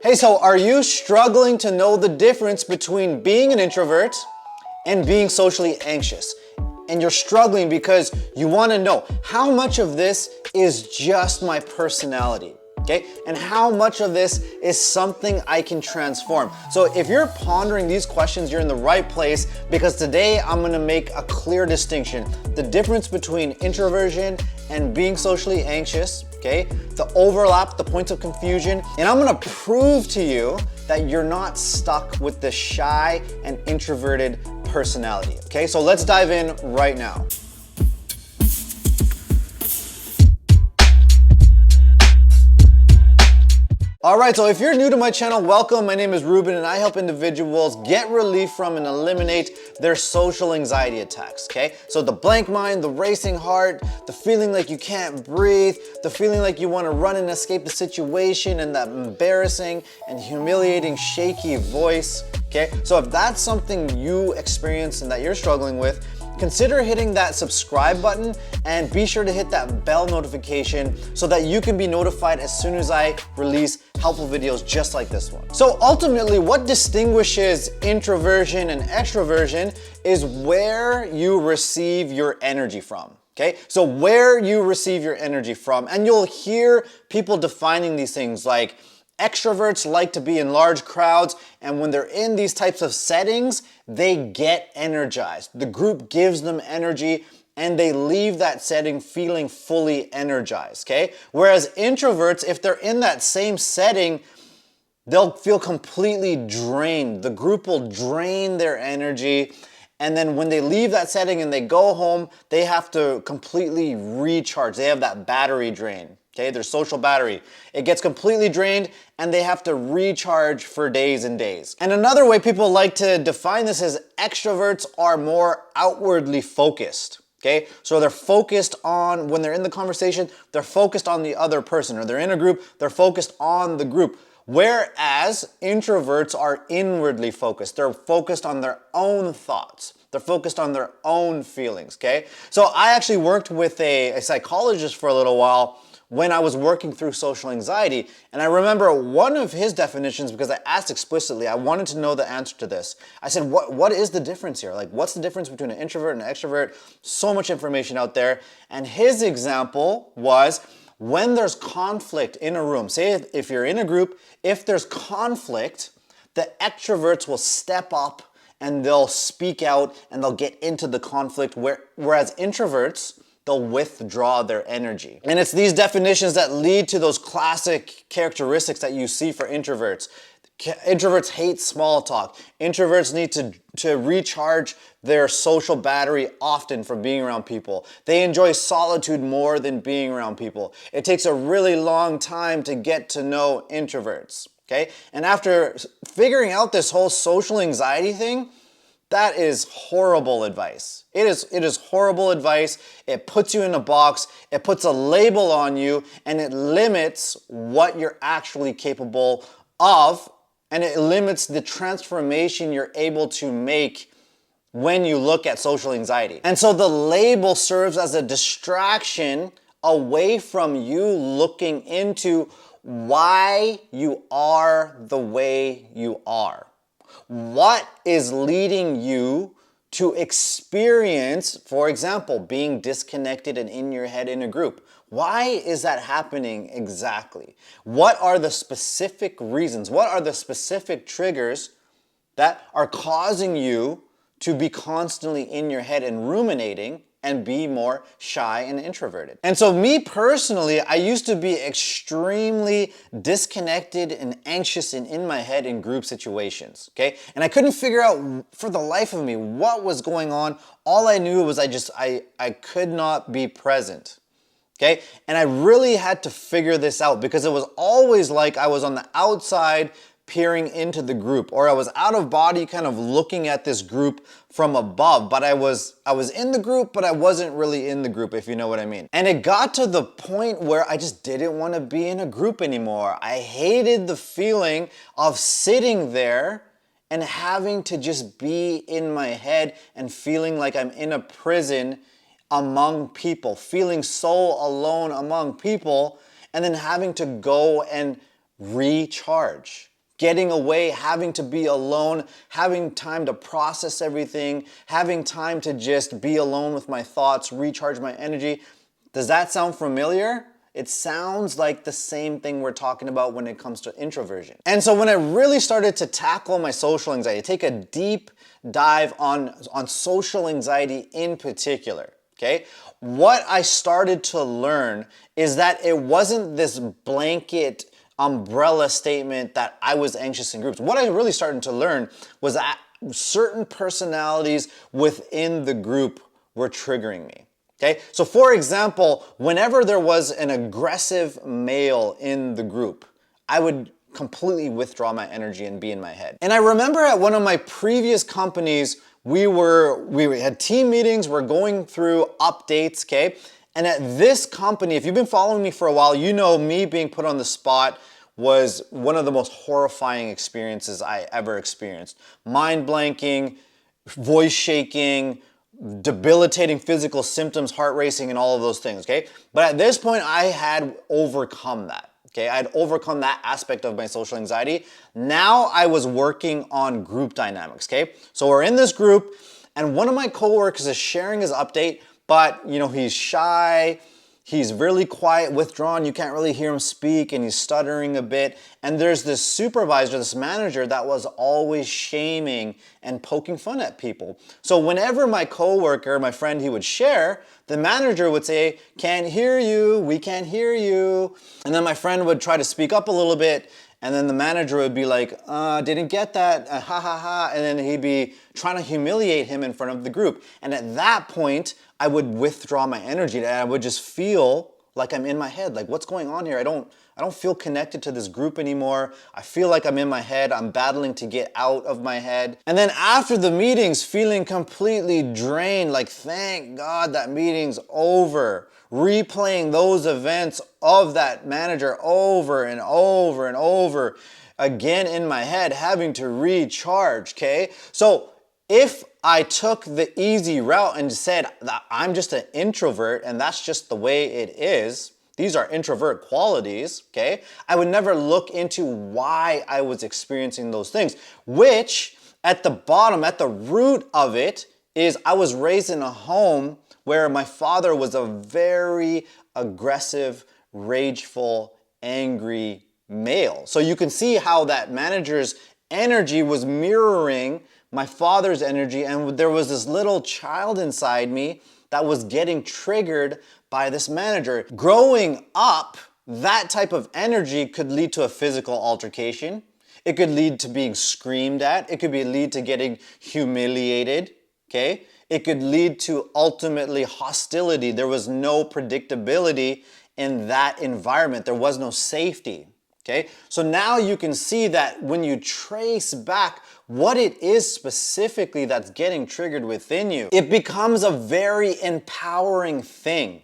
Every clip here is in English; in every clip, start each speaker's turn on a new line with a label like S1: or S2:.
S1: Hey, so are you struggling to know the difference between being an introvert and being socially anxious? And you're struggling because you want to know how much of this is just my personality, okay? And how much of this is something I can transform. So if you're pondering these questions, you're in the right place, because today I'm going to make a clear distinction. The difference between introversion and being socially anxious, okay? The overlap, the points of confusion, and I'm going to prove to you that you're not stuck with the shy and introverted personality, okay? So let's dive in right now. All right, so if you're new to my channel, welcome. My name is Rubin and I help individuals get relief from and eliminate their social anxiety attacks, okay? So the blank mind, the racing heart, the feeling like you can't breathe, the feeling like you want to run and escape the situation, and that embarrassing and humiliating shaky voice, okay? So if that's something you experience and that you're struggling with, consider hitting that subscribe button and be sure to hit that bell notification so that you can be notified as soon as I release helpful videos just like this one. So ultimately, what distinguishes introversion and extroversion is where you receive your energy from. Okay, so where you receive your energy from, and you'll hear people defining these things like extroverts like to be in large crowds, and when they're in these types of settings, they get energized. The group gives them energy and they leave that setting feeling fully energized, okay? Whereas introverts, if they're in that same setting, they'll feel completely drained. The group will drain their energy, and then when they leave that setting and they go home, they have to completely recharge. They have that battery drain. Okay, their social battery. It gets completely drained and they have to recharge for days and days. And another way people like to define this is extroverts are more outwardly focused. Okay, so they're focused on, when they're in the conversation, they're focused on the other person, or they're in a group, they're focused on the group. Whereas introverts are inwardly focused. They're focused on their own thoughts. They're focused on their own feelings, okay? So I actually worked with a psychologist for a little while when I was working through social anxiety. And I remember one of his definitions, because I asked explicitly, I wanted to know the answer to this. I said, what is the difference here? Like, what's the difference between an introvert and an extrovert? So much information out there. And his example was, when there's conflict in a room, say if you're in a group, if there's conflict, the extroverts will step up and they'll speak out and they'll get into the conflict, whereas introverts, they'll withdraw their energy. And it's these definitions that lead to those classic characteristics that you see for introverts. Introverts hate small talk. Introverts need to recharge their social battery often from being around people. They enjoy solitude more than being around people. It takes a really long time to get to know introverts, okay? And after figuring out this whole social anxiety thing, that is horrible advice. It is horrible advice. It puts you in a box, it puts a label on you, and it limits what you're actually capable of, and it limits the transformation you're able to make when you look at social anxiety. And so the label serves as a distraction away from you looking into why you are the way you are. What is leading you to experience, for example, being disconnected and in your head in a group? Why is that happening exactly? What are the specific reasons? What are the specific triggers that are causing you to be constantly in your head and ruminating and be more shy and introverted? And so me personally, I used to be extremely disconnected and anxious and in my head in group situations, okay? And I couldn't figure out for the life of me what was going on. All I knew was I could not be present, okay? And I really had to figure this out, because it was always like I was on the outside peering into the group, or I was out of body kind of looking at this group from above, but I was in the group, but I wasn't really in the group, if you know what I mean. And it got to the point where I just didn't want to be in a group anymore. I hated the feeling of sitting there and having to just be in my head and feeling like I'm in a prison among people, feeling so alone among people, and then having to go and recharge. getting away, having to be alone, having time to process everything, having time to just be alone with my thoughts, recharge my energy. Does that sound familiar? It sounds like the same thing we're talking about when it comes to introversion. And so when I really started to tackle my social anxiety, take a deep dive on social anxiety in particular, okay? What I started to learn is that it wasn't this blanket umbrella statement that I was anxious in groups. What I really started to learn was that certain personalities within the group were triggering me. Okay, so for example, whenever there was an aggressive male in the group, I would completely withdraw my energy and be in my head. And I remember at one of my previous companies, we had team meetings, we're going through updates, okay? And at this company, if you've been following me for a while, you know me being put on the spot was one of the most horrifying experiences I ever experienced. Mind blanking, voice shaking, debilitating physical symptoms, heart racing, and all of those things, okay? But at this point, I had overcome that, okay? I had overcome that aspect of my social anxiety. Now I was working on group dynamics, okay? So we're in this group, and one of my coworkers is sharing his update, but he's shy, he's really quiet, withdrawn, you can't really hear him speak, and he's stuttering a bit. And there's this supervisor, this manager that was always shaming and poking fun at people. So whenever my coworker, my friend, he would share, the manager would say, "Can't hear you, we can't hear you." And then my friend would try to speak up a little bit, and then the manager would be like, "Didn't get that, ha ha ha," and then he'd be trying to humiliate him in front of the group. And at that point, I would withdraw my energy and I would just feel like I'm in my head. Like, what's going on here? I don't feel connected to this group anymore. I feel like I'm in my head. I'm battling to get out of my head. And then after the meetings, feeling completely drained, like, thank God that meeting's over. Replaying those events of that manager over and over and over again in my head, having to recharge, okay? So if I took the easy route and said that I'm just an introvert and that's just the way it is, these are introvert qualities, okay? I would never look into why I was experiencing those things, which at the bottom, at the root of it, is I was raised in a home where my father was a very aggressive, rageful, angry male. So you can see how that manager's energy was mirroring my father's energy, and there was this little child inside me that was getting triggered by this manager. Growing up, that type of energy could lead to a physical altercation. It could lead to being screamed at. It could lead to getting humiliated, okay? It could lead to ultimately hostility. There was no predictability in that environment. There was no safety, okay? So now you can see that when you trace back what it is specifically that's getting triggered within you, it becomes a very empowering thing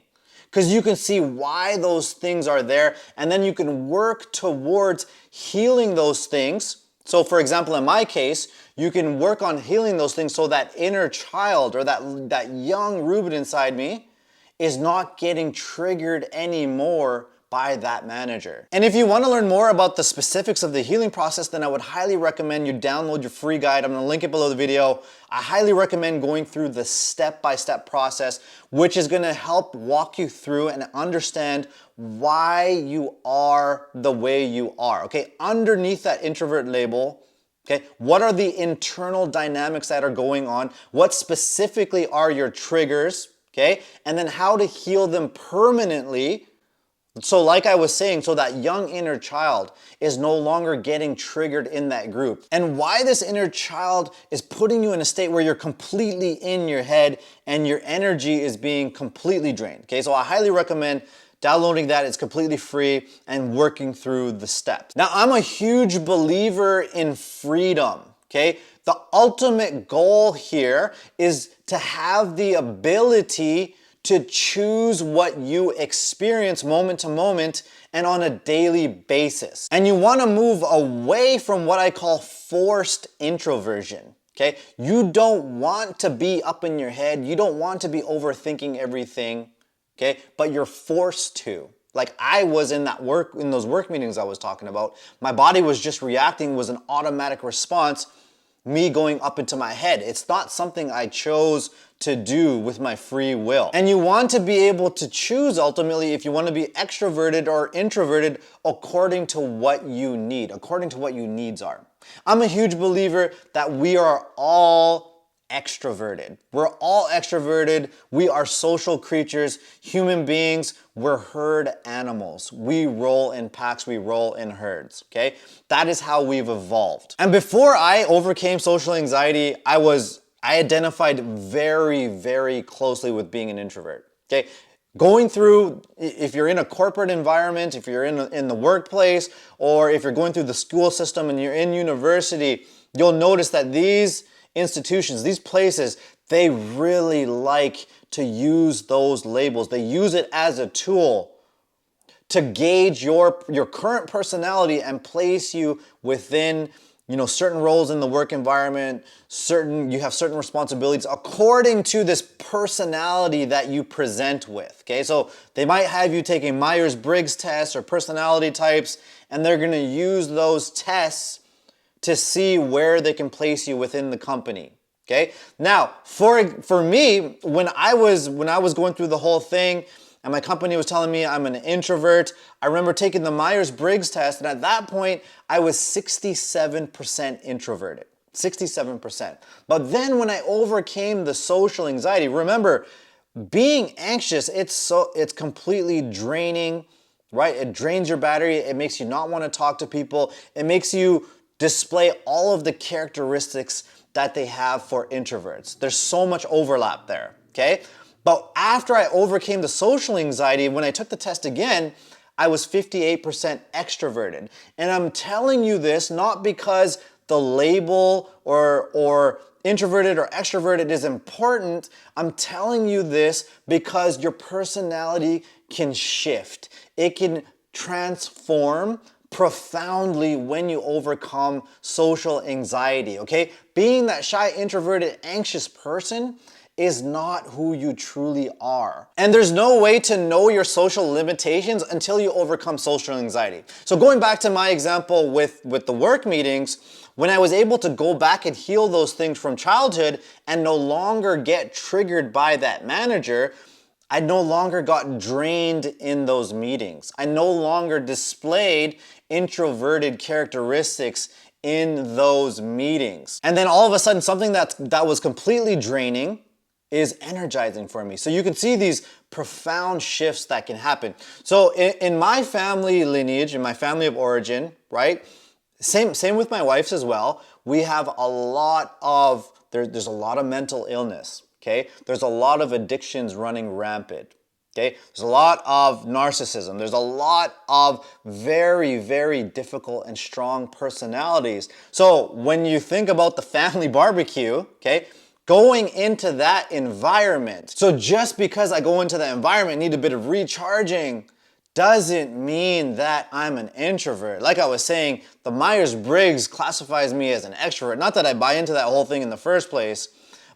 S1: because you can see why those things are there, and then you can work towards healing those things. So for example, in my case, you can work on healing those things so that inner child or that young Rubin inside me is not getting triggered anymore by that manager. And if you want to learn more about the specifics of the healing process, then I would highly recommend you download your free guide. I'm going to link it below the video. I highly recommend going through the step-by-step process, which is going to help walk you through and understand why you are the way you are. Okay, underneath that introvert label, okay, what are the internal dynamics that are going on? What specifically are your triggers? Okay, and then how to heal them permanently. So like I was saying, so that young inner child is no longer getting triggered in that group. And why this inner child is putting you in a state where you're completely in your head and your energy is being completely drained. Okay, so I highly recommend downloading that. It's completely free and working through the steps. Now, I'm a huge believer in freedom, okay? The ultimate goal here is to have the ability to choose what you experience moment to moment and on a daily basis. And you want to move away from what I call forced introversion, okay? You don't want to be up in your head. You don't want to be overthinking everything, okay? But you're forced to, Like I was in those work meetings I was talking about. My body was just reacting, was an automatic response, me going up into my head. It's not something I chose to do with my free will. And you want to be able to choose ultimately if you want to be extroverted or introverted according to what you need, according to what your needs are. I'm a huge believer that we are all extroverted. We're all extroverted. We are social creatures, human beings. We're herd animals. We roll in packs, we roll in herds, okay? That is how we've evolved. And before I overcame social anxiety, I identified very, very closely with being an introvert, okay? Going through, if you're in a corporate environment, if you're in the workplace, or if you're going through the school system and you're in university, you'll notice that these institutions, these places, they really like to use those labels. They use it as a tool to gauge your current personality and place you within, certain roles in the work environment, you have certain responsibilities according to this personality that you present with, okay? So they might have you take a Myers Briggs test or personality types, and they're gonna use those tests to see where they can place you within the company, okay? Now, for me, when I was going through the whole thing and my company was telling me I'm an introvert, I remember taking the Myers Briggs test, and at that point, I was 67% introverted, 67%. But then when I overcame the social anxiety, remember, being anxious, it's completely draining, right? It drains your battery, it makes you not want to talk to people, it makes you display all of the characteristics that they have for introverts. There's so much overlap there, okay? But after I overcame the social anxiety, when I took the test again, I was 58% extroverted. And I'm telling you this not because the label or introverted or extroverted is important. I'm telling you this because your personality can shift. It can transform profoundly when you overcome social anxiety, okay? Being that shy, introverted, anxious person is not who you truly are. And there's no way to know your social limitations until you overcome social anxiety. So going back to my example with the work meetings, when I was able to go back and heal those things from childhood and no longer get triggered by that manager, I no longer got drained in those meetings. I no longer displayed introverted characteristics in those meetings. And then all of a sudden, something that was completely draining is energizing for me. So you can see these profound shifts that can happen. So in my family lineage, in my family of origin, right? Same with my wife's as well. We have a lot of, there's a lot of mental illness. Okay, there's a lot of addictions running rampant. Okay, there's a lot of narcissism. There's a lot of very, very difficult and strong personalities. So when you think about the family barbecue, okay, going into that environment. So just because I go into that environment, need a bit of recharging, doesn't mean that I'm an introvert. Like I was saying, the Myers Briggs classifies me as an extrovert. Not that I buy into that whole thing in the first place,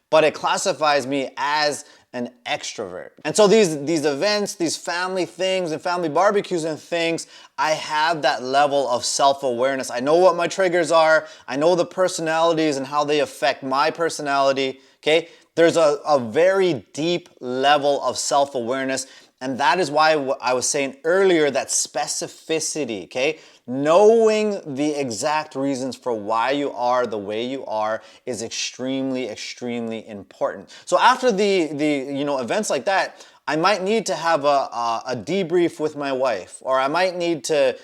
S1: but it classifies me as an extrovert. And so these events, these family things and family barbecues and things, I have that level of self-awareness. I know what my triggers are. I know the personalities and how they affect my personality, okay? There's a very deep level of self-awareness, and that is why I was saying earlier that specificity, okay? Knowing the exact reasons for why you are the way you are is extremely, extremely important. So after the events like that, I might need to have a debrief with my wife, or I might need to,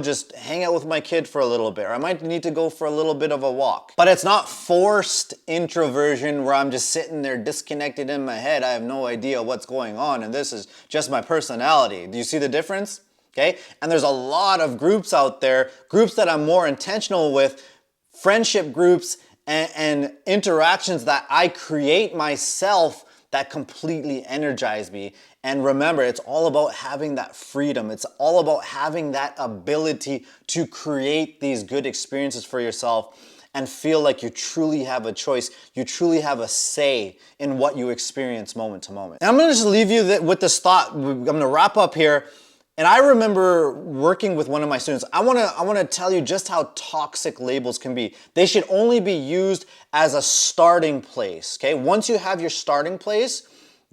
S1: just hang out with my kid for a little bit, or I might need to go for a little bit of a walk. But it's not forced introversion where I'm just sitting there disconnected in my head. I have no idea what's going on, and this is just my personality. Do you see the difference? Okay? And there's a lot of groups out there, groups that I'm more intentional with, friendship groups and interactions that I create myself that completely energize me. And remember, it's all about having that freedom. It's all about having that ability to create these good experiences for yourself and feel like you truly have a choice. You truly have a say in what you experience moment to moment. And I'm gonna just leave you with this thought. I'm gonna wrap up here. And I remember working with one of my students. I wanna tell you just how toxic labels can be. They should only be used as a starting place, okay? Once you have your starting place,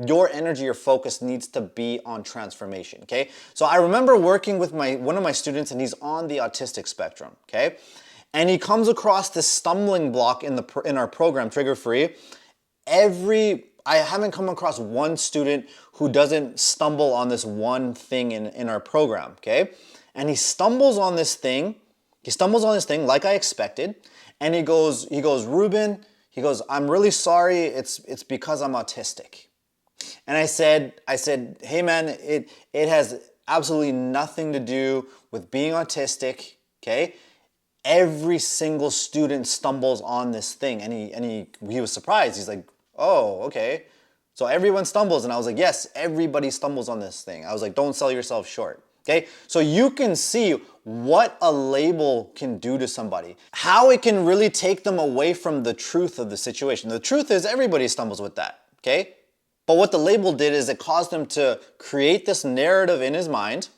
S1: your energy, your focus needs to be on transformation, okay? So I remember working with one of my students, and he's on the autistic spectrum, okay? And he comes across this stumbling block in our program, Trigger Free. I haven't come across one student who doesn't stumble on this one thing in our program, okay? And he stumbles on this thing like I expected, and he goes, Rubin, he goes, I'm really sorry, it's because I'm autistic. And I said, hey man, it has absolutely nothing to do with being autistic, okay? Every single student stumbles on this thing. And he was surprised. He's like, oh, okay. So everyone stumbles. And I was like, yes, everybody stumbles on this thing. I was like, don't sell yourself short. Okay? So you can see what a label can do to somebody, how it can really take them away from the truth of the situation. The truth is everybody stumbles with that. Okay? But what the label did is it caused him to create this narrative in his mind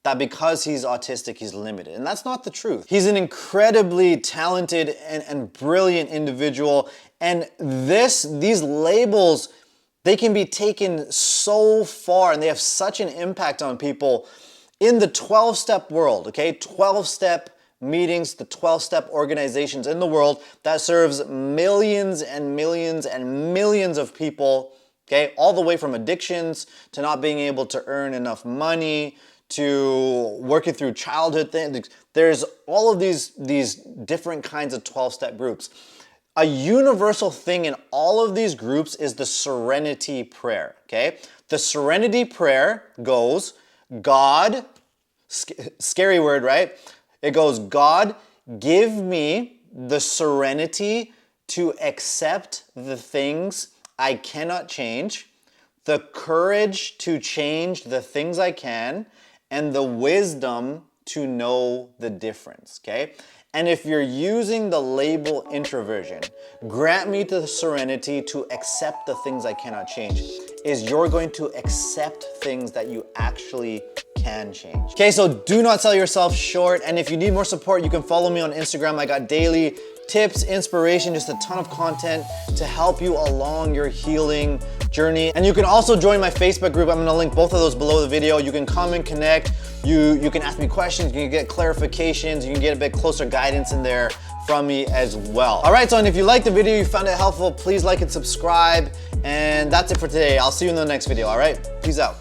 S1: that because he's autistic, he's limited. And that's not the truth. He's an incredibly talented and brilliant individual. And these labels, they can be taken so far, and they have such an impact on people in the 12-step world, okay? 12-step meetings, the 12-step organizations in the world that serves millions and millions and millions of people, okay? All the way from addictions to not being able to earn enough money, to working through childhood things. There's all of these different kinds of 12-step groups. A universal thing in all of these groups is the serenity prayer, okay? The serenity prayer goes, God, scary word, right? It goes, God, give me the serenity to accept the things I cannot change, the courage to change the things I can, and the wisdom to know the difference, okay? And if you're using the label introversion, grant me the serenity to accept the things I cannot change, is you're going to accept things that you actually can change. Okay, so do not sell yourself short. And if you need more support, you can follow me on Instagram. I got daily tips, inspiration, just a ton of content to help you along your healing journey. And you can also join my Facebook group. I'm gonna link both of those below the video. You can come and connect. You can ask me questions, you can get clarifications, you can get a bit closer guidance in there from me as well. All right, so and if you liked the video, you found it helpful, please like and subscribe. And that's it for today. I'll see you in the next video, all right? Peace out.